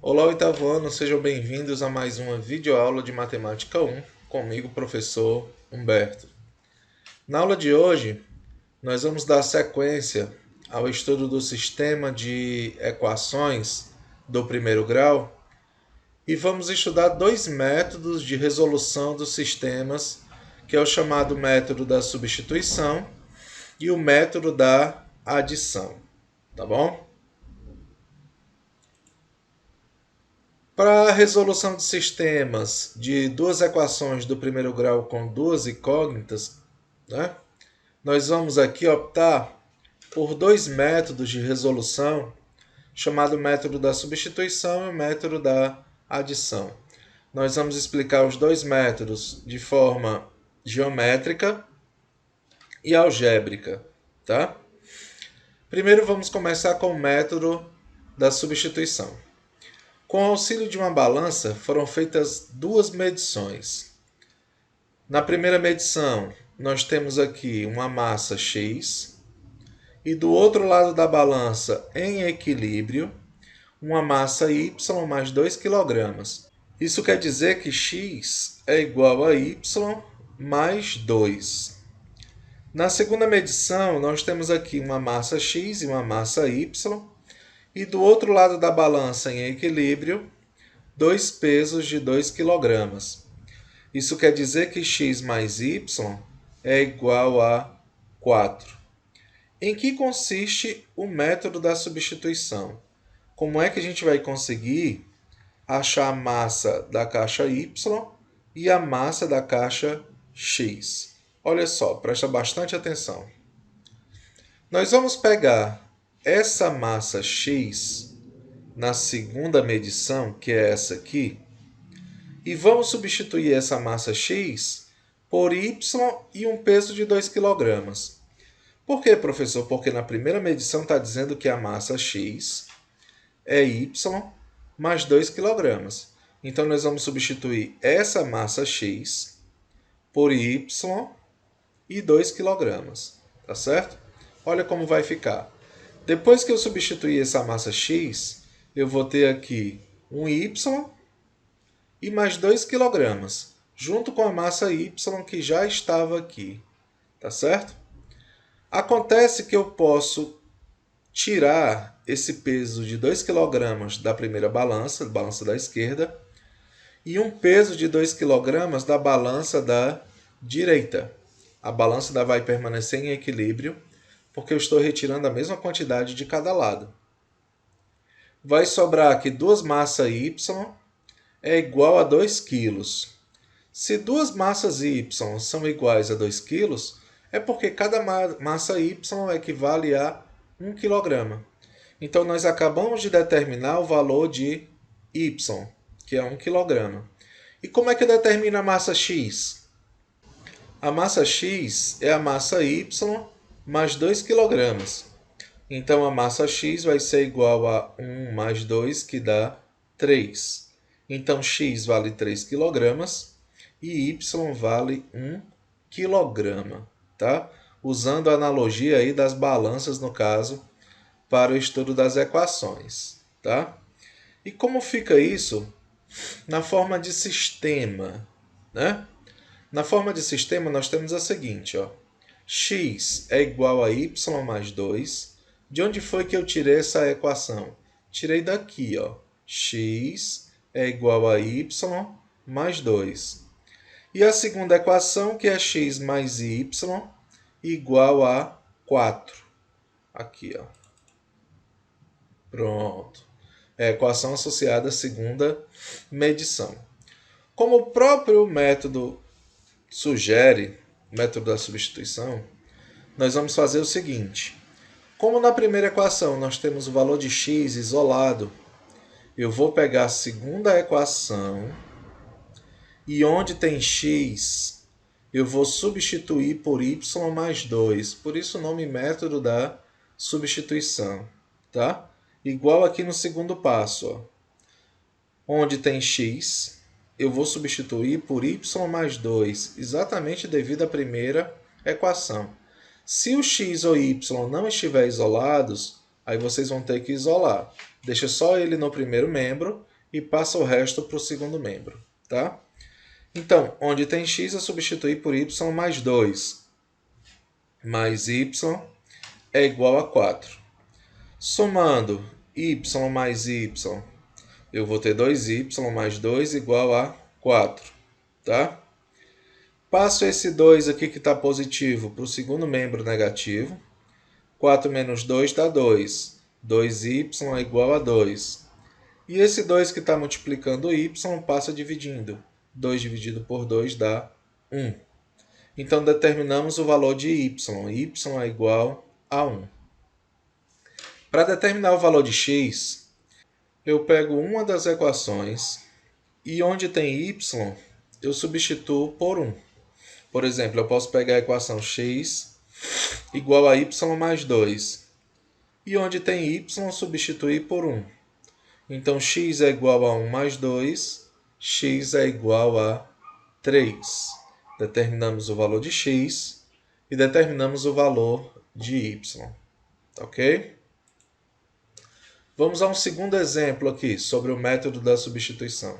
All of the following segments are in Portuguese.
Olá, oitavo ano, sejam bem-vindos a mais uma videoaula de Matemática 1, comigo, professor Humberto. Na aula de hoje, nós vamos dar sequência ao estudo do sistema de equações do primeiro grau e vamos estudar dois métodos de resolução dos sistemas, que é o chamado método da substituição e o método da adição, tá bom? Para a resolução de sistemas de duas equações do primeiro grau com duas incógnitas, né, nós vamos aqui optar por dois métodos de resolução, chamado método da substituição e o método da adição. Nós vamos explicar os dois métodos de forma geométrica e algébrica, tá? Primeiro vamos começar com o método da substituição. Com o auxílio de uma balança, foram feitas duas medições. Na primeira medição, nós temos aqui uma massa X e do outro lado da balança, em equilíbrio, uma massa Y mais 2 kg. Isso quer dizer que X é igual a Y mais 2. Na segunda medição, nós temos aqui uma massa X e uma massa Y, e do outro lado da balança, em equilíbrio, dois pesos de 2 kg. Isso quer dizer que x mais y é igual a 4. Em que consiste o método da substituição? Como é que a gente vai conseguir achar a massa da caixa y e a massa da caixa x? Olha só, presta bastante atenção. Nós vamos pegar essa massa x na segunda medição, que é essa aqui, e vamos substituir essa massa x por y e um peso de 2 kg. Por quê, professor? Porque na primeira medição está dizendo que a massa x é y mais 2 kg. Então, nós vamos substituir essa massa x por y e 2 kg. Tá certo? Olha como vai ficar. Depois que eu substituir essa massa x, eu vou ter aqui um y e mais 2 kg, junto com a massa y que já estava aqui. Tá certo? Acontece que eu posso tirar esse peso de 2 kg da primeira balança da esquerda, e um peso de 2 kg da balança da direita. A balança vai permanecer em equilíbrio, porque eu estou retirando a mesma quantidade de cada lado. Vai sobrar aqui duas massas y é igual a 2 kg. Se duas massas y são iguais a 2 kg, é porque cada massa y equivale a 1 kg. Então, nós acabamos de determinar o valor de y, que é 1 kg. E como é que determina a massa x? A massa x é a massa y mais 2 kg. Então, a massa x vai ser igual a 1 mais 2, que dá 3. Então, x vale 3 kg e y vale 1 kg. Tá? Usando a analogia aí das balanças, no caso, para o estudo das equações. Tá? E como fica isso na forma de sistema? Né? Na forma de sistema, nós temos a seguinte, ó. X é igual a y mais 2. De onde foi que eu tirei essa equação? Tirei daqui, ó. X é igual a y mais 2. E a segunda equação, que é x mais y igual a 4. Aqui, ó. Pronto. É a equação associada à segunda medição. Como o próprio método sugere, o método da substituição, nós vamos fazer o seguinte. Como na primeira equação nós temos o valor de x isolado, eu vou pegar a segunda equação e onde tem x, eu vou substituir por y mais 2. Por isso o nome método da substituição. Tá? Igual aqui no segundo passo. Ó. Onde tem x, eu vou substituir por y mais 2, exatamente devido à primeira equação. Se o x ou y não estiver isolados, aí vocês vão ter que isolar. Deixa só ele no primeiro membro e passa o resto para o segundo membro, tá? Então, onde tem x, eu substituir por y mais 2, mais y é igual a 4. Somando y mais y, eu vou ter 2y mais 2 igual a 4, tá? Passo esse 2 aqui que está positivo para o segundo membro negativo. 4 menos 2 dá 2. 2y é igual a 2. E esse 2 que está multiplicando o y passa dividindo. 2 dividido por 2 dá 1. Então, determinamos o valor de y. Y é igual a 1. Para determinar o valor de x, eu pego uma das equações e onde tem y, eu substituo por 1. Por exemplo, eu posso pegar a equação x igual a y mais 2. E onde tem y, substituir por 1. Então, x é igual a 1 mais 2, x é igual a 3. Determinamos o valor de x e determinamos o valor de y. Ok? Vamos a um segundo exemplo aqui sobre o método da substituição.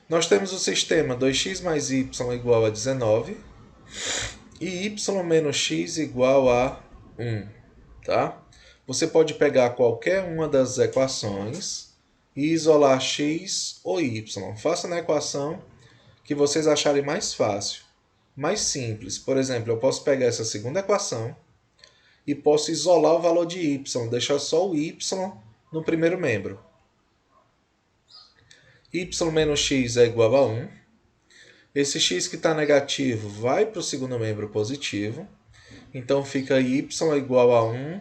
Nós temos o sistema 2x mais y igual a 19 e y menos x igual a 1. Tá? Você pode pegar qualquer uma das equações e isolar x ou y. Faça na equação que vocês acharem mais fácil, mais simples. Por exemplo, eu posso pegar essa segunda equação e posso isolar o valor de y, deixar só o y no primeiro membro. Y menos x é igual a 1. Esse x que está negativo vai para o segundo membro positivo. Então, fica y é igual a 1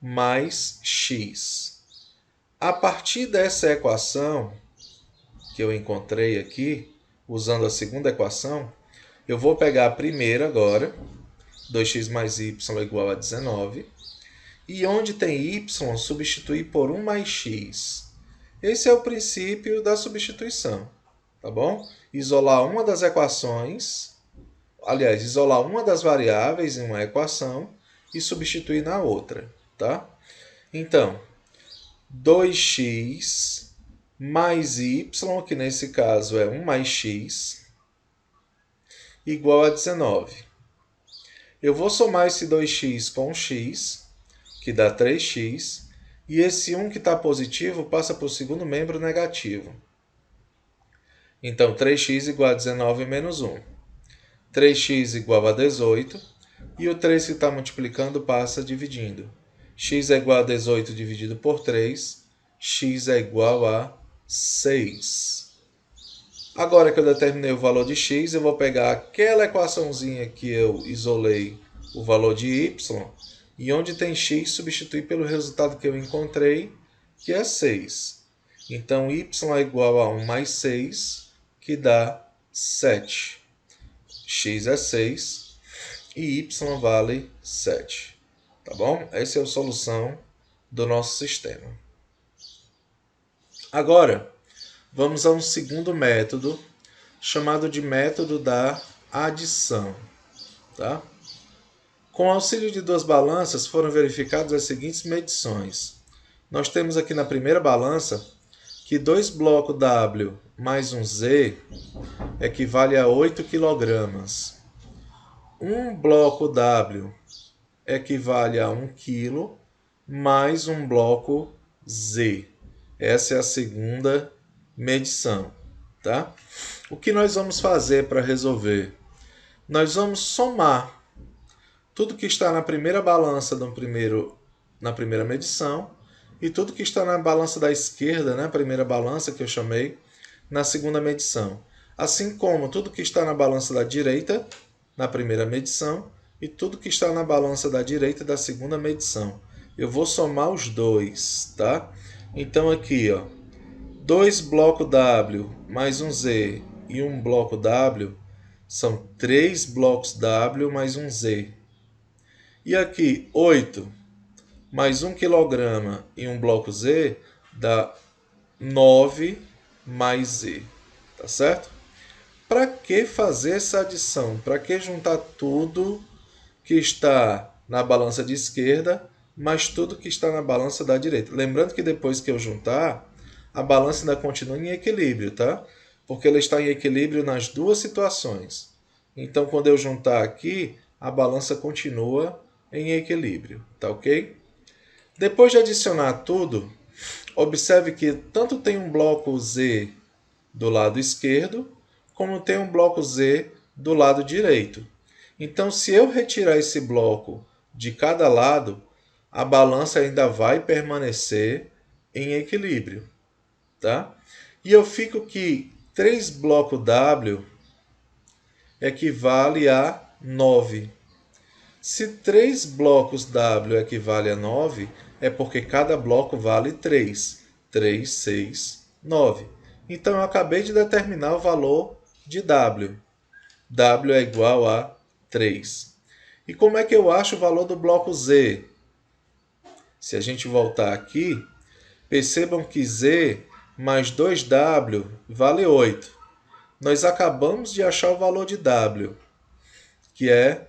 mais x. A partir dessa equação que eu encontrei aqui, usando a segunda equação, eu vou pegar a primeira agora, 2x mais y é igual a 19, e onde tem y, substituir por 1 mais x. Esse é o princípio da substituição, tá bom? Isolar uma das equações, aliás, isolar uma das variáveis em uma equação e substituir na outra, tá? Então, 2x mais y, que nesse caso é 1 mais x, igual a 19. Eu vou somar esse 2x com x, que dá 3x, e esse 1 que está positivo passa para o segundo membro negativo. Então, 3x igual a 19 menos 1. 3x igual a 18, e o 3 que está multiplicando passa dividindo. X é igual a 18 dividido por 3, x é igual a 6. Agora que eu determinei o valor de x, eu vou pegar aquela equaçãozinha que eu isolei o valor de y, e onde tem x, substituir pelo resultado que eu encontrei, que é 6. Então, y é igual a 1 mais 6, que dá 7. X é 6 e y vale 7. Tá bom? Essa é a solução do nosso sistema. Agora, vamos a um segundo método, chamado de método da adição. Tá? Com o auxílio de duas balanças, foram verificadas as seguintes medições. Nós temos aqui na primeira balança que 2 blocos W mais um Z equivale a 8 kg. Um bloco W equivale a 1 kg mais um bloco Z. Essa é a segunda medição. Tá? O que nós vamos fazer para resolver? Nós vamos somar tudo que está na primeira balança na primeira medição e tudo que está na balança da esquerda, né, primeira balança que eu chamei, na segunda medição. Assim como tudo que está na balança da direita, na primeira medição, e tudo que está na balança da direita da segunda medição. Eu vou somar os dois, tá? Então aqui, ó, 2 blocos W mais um Z e um bloco W são 3 blocos W mais um Z. E aqui, 8 mais 1 kg e um bloco Z dá 9 mais Z. Tá certo? Para que fazer essa adição? Para que juntar tudo que está na balança de esquerda mais tudo que está na balança da direita? Lembrando que depois que eu juntar, a balança ainda continua em equilíbrio, tá? Porque ela está em equilíbrio nas duas situações. Então, quando eu juntar aqui, a balança continua em equilíbrio, tá ok? Depois de adicionar tudo, observe que tanto tem um bloco Z do lado esquerdo, como tem um bloco Z do lado direito. Então, se eu retirar esse bloco de cada lado, a balança ainda vai permanecer em equilíbrio, tá? E eu fico que 3 bloco W equivale a 9. Se 3 blocos W equivale a 9, é porque cada bloco vale 3. 3, 6, 9. Então eu acabei de determinar o valor de W. W é igual a 3. E como é que eu acho o valor do bloco Z? Se a gente voltar aqui, percebam que Z mais 2W vale 8. Nós acabamos de achar o valor de W, que é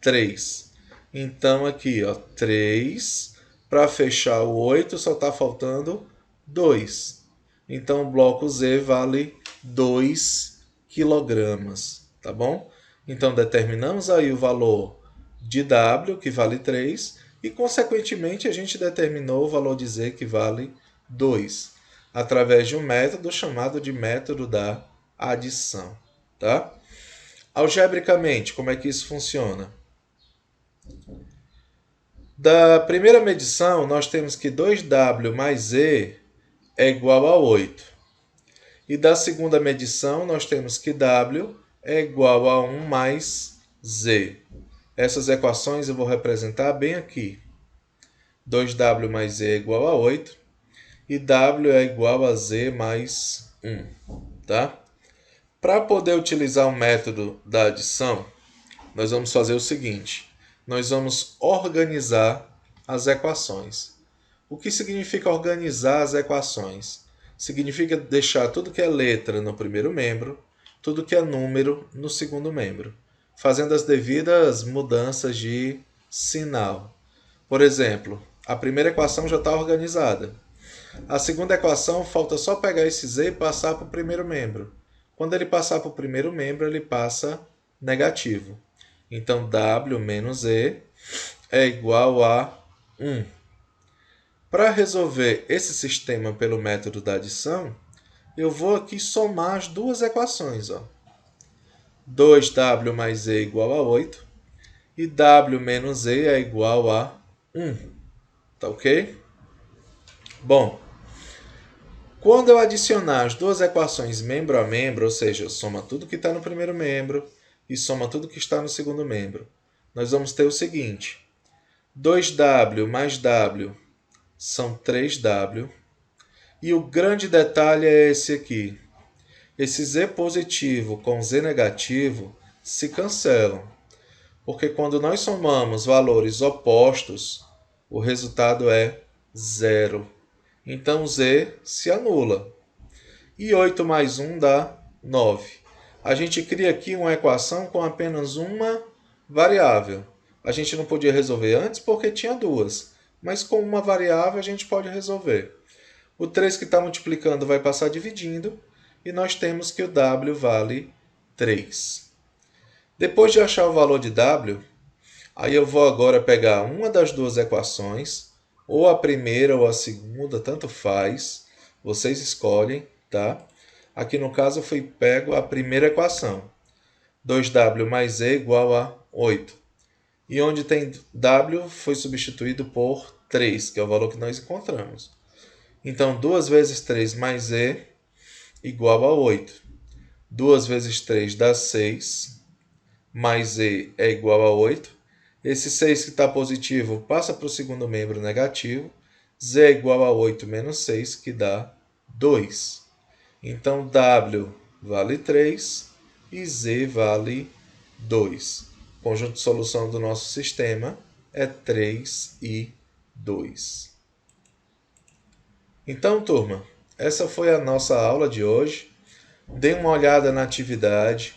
3. Então aqui, ó, 3. Para fechar o 8, só está faltando 2. Então o bloco Z vale 2 quilogramas, tá bom? Então determinamos aí o valor de W, que vale 3, e consequentemente a gente determinou o valor de Z, que vale 2, através de um método chamado de método da adição, tá? Algebricamente, como é que isso funciona? Da primeira medição, nós temos que 2W mais Z é igual a 8. E da segunda medição, nós temos que W é igual a 1 mais Z. Essas equações eu vou representar bem aqui. 2W mais Z é igual a 8 e W é igual a Z mais 1. Tá? Para poder utilizar o método da adição, nós vamos fazer o seguinte. Nós vamos organizar as equações. O que significa organizar as equações? Significa deixar tudo que é letra no primeiro membro, tudo que é número no segundo membro, fazendo as devidas mudanças de sinal. Por exemplo, a primeira equação já está organizada. A segunda equação, falta só pegar esse Z e passar para o primeiro membro. Quando ele passar para o primeiro membro, ele passa negativo. Então, W menos E é igual a 1. Para resolver esse sistema pelo método da adição, eu vou aqui somar as duas equações. 2W mais E igual a 8 e W menos E é igual a 1. Tá ok? Bom, quando eu adicionar as duas equações membro a membro, ou seja, soma tudo que está no primeiro membro e soma tudo que está no segundo membro, nós vamos ter o seguinte. 2W mais W são 3W. E o grande detalhe é esse aqui. Esse Z positivo com Z negativo se cancelam. Porque quando nós somamos valores opostos, o resultado é 0. Então Z se anula. E 8 mais 1 dá 9. A gente cria aqui uma equação com apenas uma variável. A gente não podia resolver antes porque tinha duas. Mas com uma variável a gente pode resolver. O 3 que está multiplicando vai passar dividindo. E nós temos que o W vale 3. Depois de achar o valor de W, aí eu vou agora pegar uma das duas equações, ou a primeira ou a segunda, tanto faz, vocês escolhem, tá? Aqui no caso eu fui pego a primeira equação, 2W mais E igual a 8. E onde tem W foi substituído por 3, que é o valor que nós encontramos. Então 2 vezes 3 mais E igual a 8. 2 vezes 3 dá 6, mais E é igual a 8. Esse 6 que está positivo passa para o segundo membro negativo. Z é igual a 8 menos 6, que dá 2. Então, W vale 3 e Z vale 2. O conjunto de solução do nosso sistema é 3 e 2. Então, turma, essa foi a nossa aula de hoje. Deem uma olhada na atividade,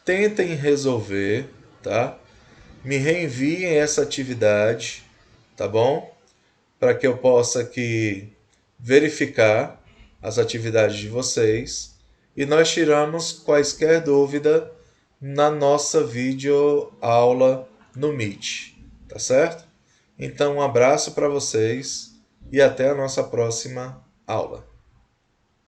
tentem resolver, tá? Me reenviem essa atividade, tá bom? Para que eu possa aqui verificar as atividades de vocês e nós tiramos quaisquer dúvida na nossa videoaula no Meet, tá certo? Então, um abraço para vocês e até a nossa próxima aula.